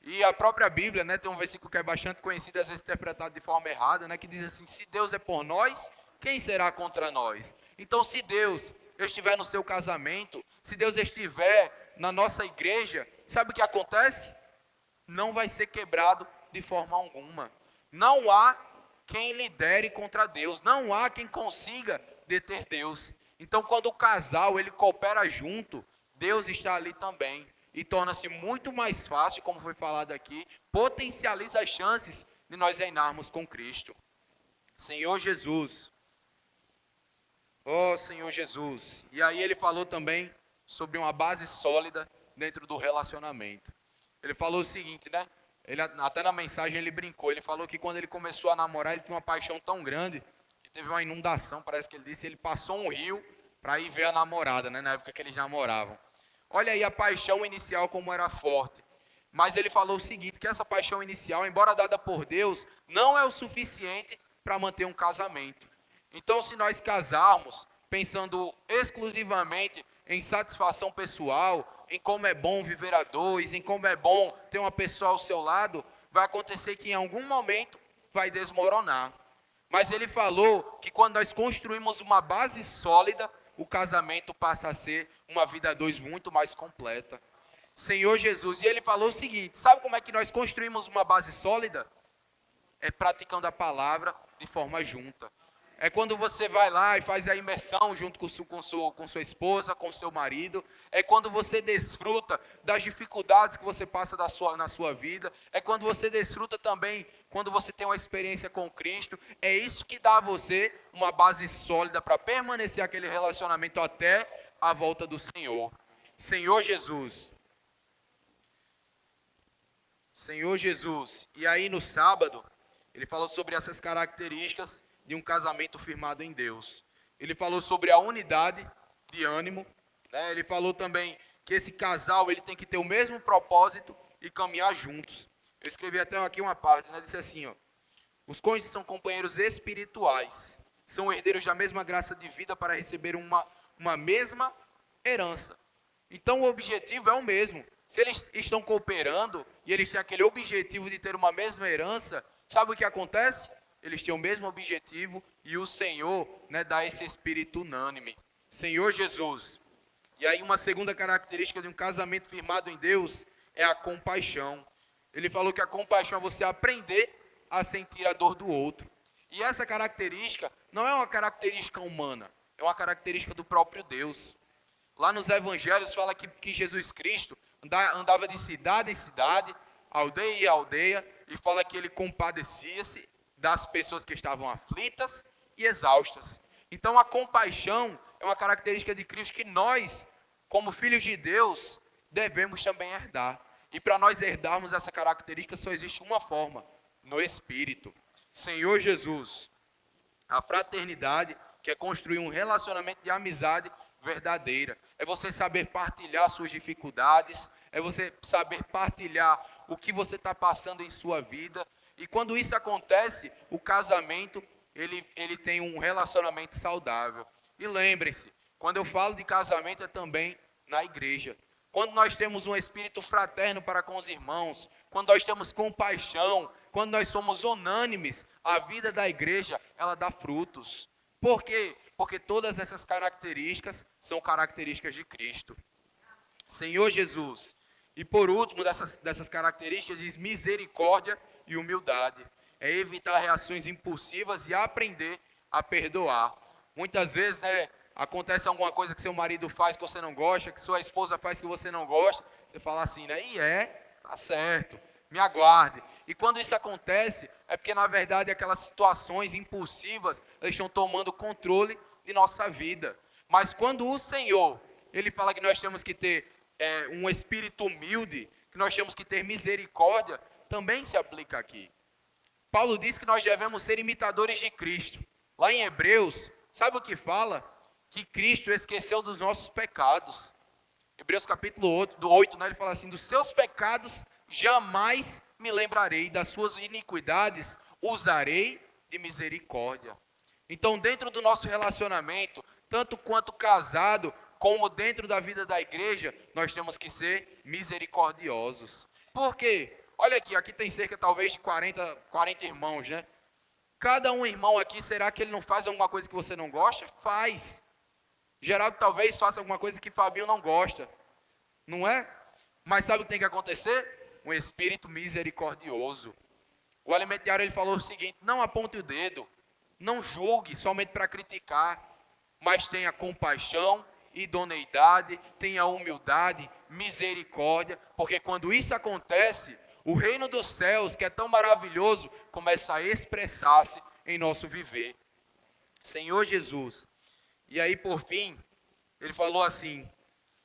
E a própria Bíblia, né, tem um versículo que é bastante conhecido, às vezes interpretado de forma errada, né, que diz assim, se Deus é por nós, quem será contra nós? Então, se Deus estiver no seu casamento, se Deus estiver na nossa igreja, sabe o que acontece? Não vai ser quebrado de forma alguma. Não há quem lidere contra Deus, não há quem consiga deter Deus. Então, quando o casal ele coopera junto, Deus está ali também. E torna-se muito mais fácil, como foi falado aqui, potencializa as chances de nós reinarmos com Cristo. Senhor Jesus. Oh, Senhor Jesus. E aí ele falou também sobre uma base sólida dentro do relacionamento. Ele falou o seguinte, né? Ele, até na mensagem ele brincou, ele falou que quando ele começou a namorar, ele tinha uma paixão tão grande, que teve uma inundação, parece que ele disse, ele passou um rio para ir ver a namorada, né, na época que eles namoravam. Olha aí a paixão inicial como era forte. Mas ele falou o seguinte, que essa paixão inicial, embora dada por Deus, não é o suficiente para manter um casamento. Então, se nós casarmos pensando exclusivamente em satisfação pessoal, em como é bom viver a dois, em como é bom ter uma pessoa ao seu lado, vai acontecer que em algum momento vai desmoronar. Mas ele falou que quando nós construímos uma base sólida, o casamento passa a ser uma vida a dois muito mais completa. Senhor Jesus, e ele falou o seguinte, sabe como é que nós construímos uma base sólida? É praticando a palavra de forma junta. É quando você vai lá e faz a imersão junto com sua esposa, com seu marido. É quando você desfruta das dificuldades que você passa na sua vida. É quando você desfruta também, quando você tem uma experiência com Cristo. É isso que dá a você uma base sólida para permanecer aquele relacionamento até a volta do Senhor. Senhor Jesus. Senhor Jesus. E aí no sábado, ele falou sobre essas características de um casamento firmado em Deus. Ele falou sobre a unidade de ânimo, né? Ele falou também que esse casal ele tem que ter o mesmo propósito e caminhar juntos. Eu escrevi até aqui uma parte, né? Disse assim, ó: os cônjuges são companheiros espirituais, são herdeiros da mesma graça de vida para receber uma mesma herança. Então o objetivo é o mesmo. Se eles estão cooperando e eles têm aquele objetivo de ter uma mesma herança, sabe o que acontece? Eles têm o mesmo objetivo e o Senhor, né, dá esse espírito unânime. Senhor Jesus. E aí uma segunda característica de um casamento firmado em Deus é a compaixão. Ele falou que a compaixão é você aprender a sentir a dor do outro. E essa característica não é uma característica humana, é uma característica do próprio Deus. Lá nos evangelhos fala que Jesus Cristo andava de cidade em cidade, aldeia em aldeia, e fala que ele compadecia-se das pessoas que estavam aflitas e exaustas. Então a compaixão é uma característica de Cristo que nós, como filhos de Deus, devemos também herdar. E para nós herdarmos essa característica só existe uma forma: no Espírito. Senhor Jesus. A fraternidade, que é construir um relacionamento de amizade verdadeira. É você saber partilhar suas dificuldades, é você saber partilhar o que você está passando em sua vida. E quando isso acontece, o casamento, ele tem um relacionamento saudável. E lembrem-se, quando eu falo de casamento é também na igreja. Quando nós temos um espírito fraterno para com os irmãos, quando nós temos compaixão, quando nós somos unânimes, a vida da igreja, ela dá frutos. Por quê? Porque todas essas características são características de Cristo. Senhor Jesus. E por último dessas características diz misericórdia e humildade. É evitar reações impulsivas e aprender a perdoar. Muitas vezes, né, acontece alguma coisa que seu marido faz que você não gosta, que sua esposa faz que você não gosta, você fala assim, né? Tá certo, me aguarde. E quando isso acontece, é porque na verdade aquelas situações impulsivas, elas estão tomando controle de nossa vida. Mas quando o Senhor, ele fala que nós temos que ter um espírito humilde, que nós temos que ter misericórdia, também se aplica aqui. Paulo diz que nós devemos ser imitadores de Cristo. Lá em Hebreus, sabe o que fala? Que Cristo esqueceu dos nossos pecados. Hebreus capítulo 8, né, ele fala assim, dos seus pecados jamais me lembrarei, das suas iniquidades usarei de misericórdia. Então, dentro do nosso relacionamento, tanto quanto casado, como dentro da vida da igreja, nós temos que ser misericordiosos. Por quê? Olha aqui tem cerca talvez de 40 irmãos, né? Cada um irmão aqui, será que ele não faz alguma coisa que você não gosta? Faz. Geraldo talvez faça alguma coisa que Fabinho não gosta, não é? Mas sabe o que tem que acontecer? Um espírito misericordioso. O alimento diário ele falou o seguinte: não aponte o dedo, não julgue somente para criticar, mas tenha compaixão, idoneidade, tenha humildade, misericórdia, porque quando isso acontece, o reino dos céus, que é tão maravilhoso, começa a expressar-se em nosso viver. Senhor Jesus. E aí, por fim, ele falou assim: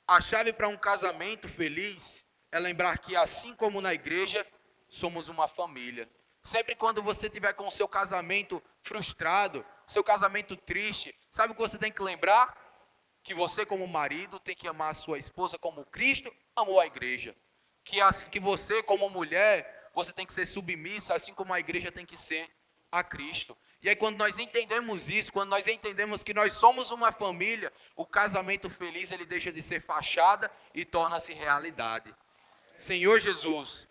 a chave para um casamento feliz é lembrar que, assim como na igreja, somos uma família. Sempre quando você tiver com o seu casamento frustrado, seu casamento triste, sabe o que você tem que lembrar? Que você, como marido, tem que amar a sua esposa como Cristo amou a igreja. Que você, como mulher, você tem que ser submissa, assim como a igreja tem que ser a Cristo. E aí quando nós entendemos isso, quando nós entendemos que nós somos uma família, o casamento feliz ele deixa de ser fachada e torna-se realidade. Senhor Jesus.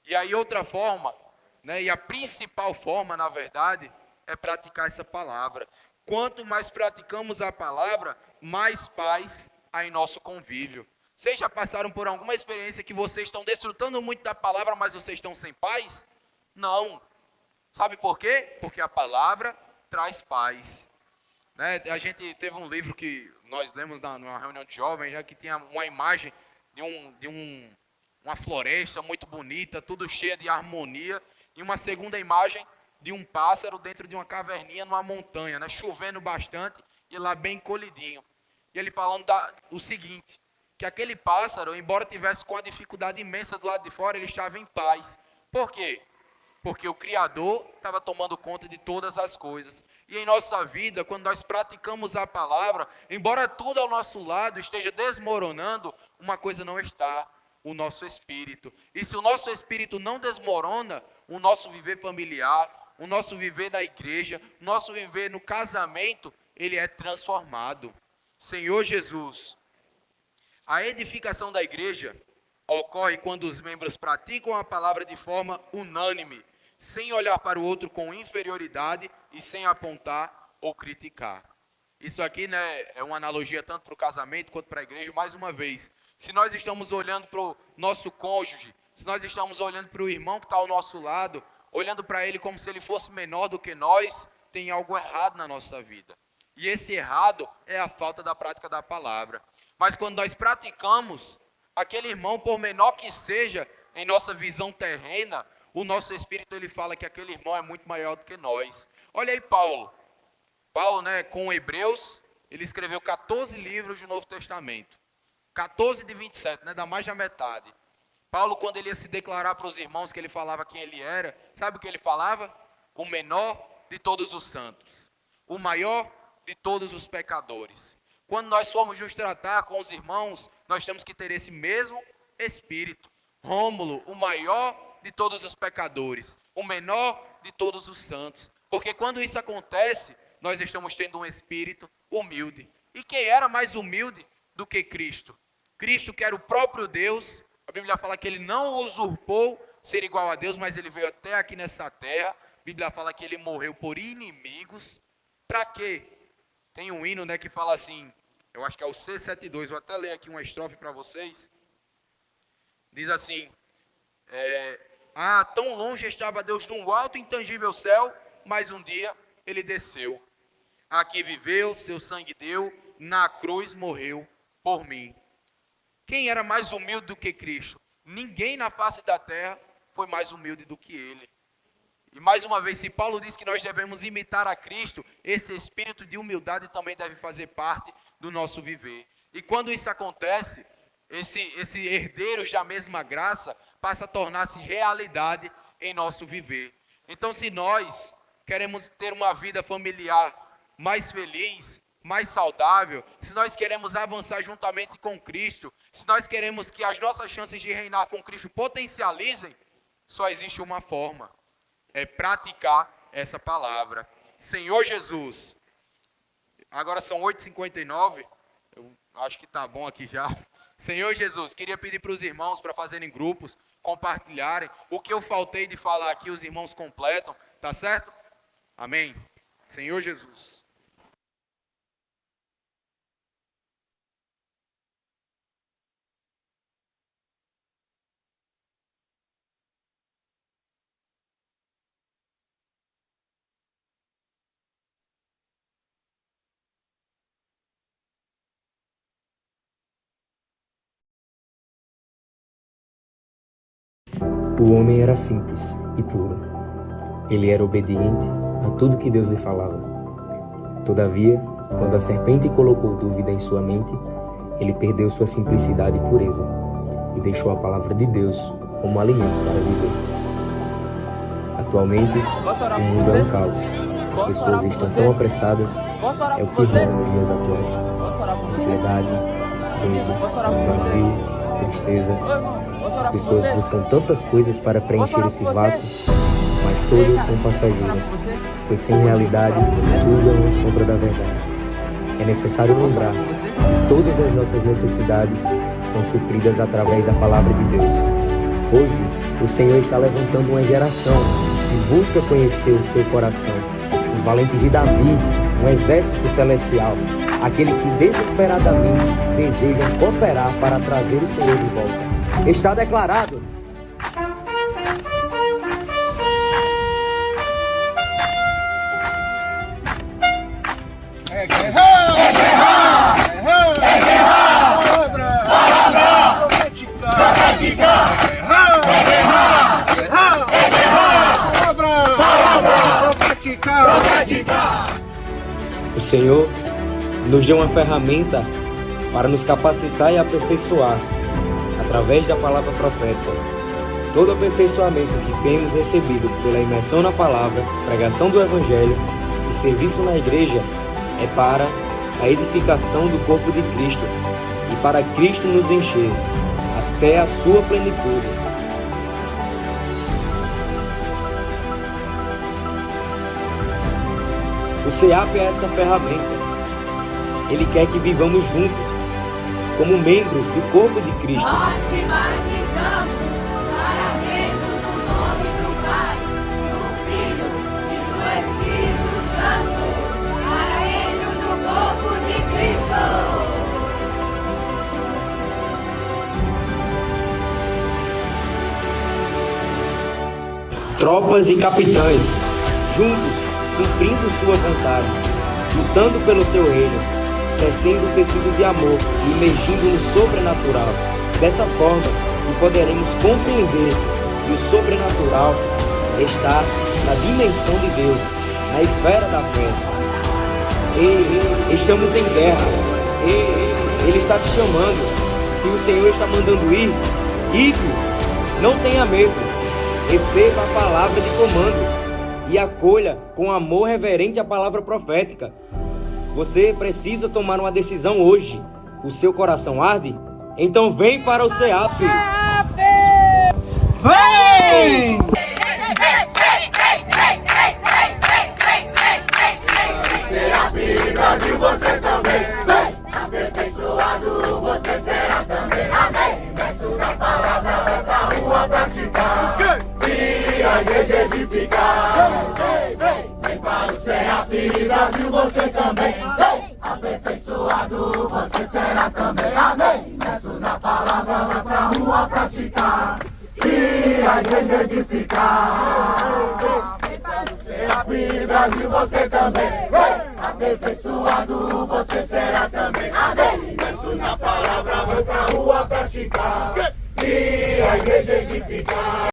E aí outra forma, né, e a principal forma, na verdade, é praticar essa palavra. Quanto mais praticamos a palavra, mais paz há em nosso convívio. Vocês já passaram por alguma experiência que vocês estão desfrutando muito da palavra, mas vocês estão sem paz? Não. Sabe por quê? Porque a palavra traz paz. Né? A gente teve um livro que nós lemos numa reunião de jovens, já que tinha uma imagem de uma floresta muito bonita, tudo cheia de harmonia, e uma segunda imagem de um pássaro dentro de uma caverninha numa montanha, né? Chovendo bastante e lá bem encolhidinho. E ele falando o seguinte, que aquele pássaro, embora tivesse com a dificuldade imensa do lado de fora, ele estava em paz. Por quê? Porque o Criador estava tomando conta de todas as coisas. E em nossa vida, quando nós praticamos a palavra, embora tudo ao nosso lado esteja desmoronando, uma coisa não está: o nosso espírito. E se o nosso espírito não desmorona, o nosso viver familiar, o nosso viver na igreja, o nosso viver no casamento, ele é transformado. Senhor Jesus, a edificação da igreja ocorre quando os membros praticam a palavra de forma unânime, sem olhar para o outro com inferioridade e sem apontar ou criticar. Isso aqui, né, é uma analogia tanto para o casamento quanto para a igreja. Mais uma vez, se nós estamos olhando para o nosso cônjuge, se nós estamos olhando para o irmão que está ao nosso lado, olhando para ele como se ele fosse menor do que nós, tem algo errado na nossa vida. E esse errado é a falta da prática da palavra. Mas quando nós praticamos, aquele irmão, por menor que seja, em nossa visão terrena, o nosso espírito, ele fala que aquele irmão é muito maior do que nós. Olha aí Paulo, né, com Hebreus, ele escreveu 14 livros do Novo Testamento. 14 de 27, né, dá mais da metade. Paulo, quando ele ia se declarar para os irmãos que ele falava quem ele era, sabe o que ele falava? O menor de todos os santos, o maior de todos os pecadores. Quando nós formos nos tratar com os irmãos, nós temos que ter esse mesmo espírito. Rômulo, o maior de todos os pecadores, o menor de todos os santos. Porque quando isso acontece, nós estamos tendo um espírito humilde. E quem era mais humilde do que Cristo? Cristo, que era o próprio Deus, a Bíblia fala que ele não usurpou ser igual a Deus, mas ele veio até aqui nessa terra. A Bíblia fala que ele morreu por inimigos. Para quê? Tem um hino, né, que fala assim, eu acho que é o C72, vou até ler aqui uma estrofe para vocês. Diz assim, tão longe estava Deus de um alto e intangível céu, mas um dia ele desceu. Aqui viveu, seu sangue deu, na cruz morreu por mim. Quem era mais humilde do que Cristo? Ninguém na face da terra foi mais humilde do que ele. E mais uma vez, se Paulo diz que nós devemos imitar a Cristo, esse espírito de humildade também deve fazer parte do nosso viver. E quando isso acontece, esse herdeiros da mesma graça passa a tornar-se realidade em nosso viver. Então, se nós queremos ter uma vida familiar mais feliz, mais saudável, se nós queremos avançar juntamente com Cristo, se nós queremos que as nossas chances de reinar com Cristo potencializem, só existe uma forma: é praticar essa palavra. Senhor Jesus, agora são 8h59, eu acho que está bom aqui já. Senhor Jesus, queria pedir para os irmãos para fazerem grupos, compartilharem. O que eu faltei de falar aqui, os irmãos completam, tá certo? Amém. Senhor Jesus. O homem era simples e puro. Ele era obediente a tudo que Deus lhe falava. Todavia, quando a serpente colocou dúvida em sua mente, ele perdeu sua simplicidade e pureza e deixou a palavra de Deus como alimento para viver. Atualmente, o mundo é um caos. As pessoas estão tão apressadas, é o que rola nos dias atuais. Ansiedade, medo, vazio, tristeza. As pessoas buscam tantas coisas para preencher esse vácuo, mas todas são passageiras, pois sem realidade, tudo é uma sombra da verdade. É necessário lembrar que todas as nossas necessidades são supridas através da palavra de Deus. Hoje, o Senhor está levantando uma geração que busca conhecer o seu coração. Os valentes de Davi, um exército celestial, aquele que desesperadamente desejam cooperar para trazer o Senhor de volta. Está declarado. É guerra! É guerra! É guerra! Palavra! Profética! É guerra! É guerra! É guerra! Palavra! Profética! O Senhor nos deu uma ferramenta para nos capacitar e aperfeiçoar, através da palavra profética. Todo aperfeiçoamento que temos recebido pela imersão na palavra, pregação do Evangelho e serviço na igreja é para a edificação do corpo de Cristo e para Cristo nos encher até a sua plenitude. O CEAP é essa ferramenta. Ele quer que vivamos juntos, como membros do corpo de Cristo. Nós te batizamos para dentro do nome do Pai, do Filho e do Espírito Santo, para dentro do corpo de Cristo. Tropas e capitães, juntos, cumprindo sua vontade, lutando pelo seu reino, tecendo o tecido de amor e imergindo no sobrenatural. Dessa forma, que poderemos compreender que o sobrenatural está na dimensão de Deus, na esfera da fé. Estamos em guerra. Ele está te chamando. Se o Senhor está mandando ir, ide. Não tenha medo. Receba a palavra de comando e acolha com amor reverente a palavra profética. Você precisa tomar uma decisão hoje. O seu coração arde? Então vem para o CEAP. Vem! CEAP Brasil, você também vem. Aperfeiçoado, você será também. Amém. Imerso na palavra, vai pra rua praticar e a igreja edificar. Vem para o CEAP Brasil, você também vem. Aperfeiçoado, você será também. Amém. Imerso na palavra, vai pra rua praticar e a igreja edificar. Vem para o CEAP Brasil, você também vem. Aperfeiçoado, você será também. Amém. Imerso na palavra, vai pra rua praticar e a igreja edificar.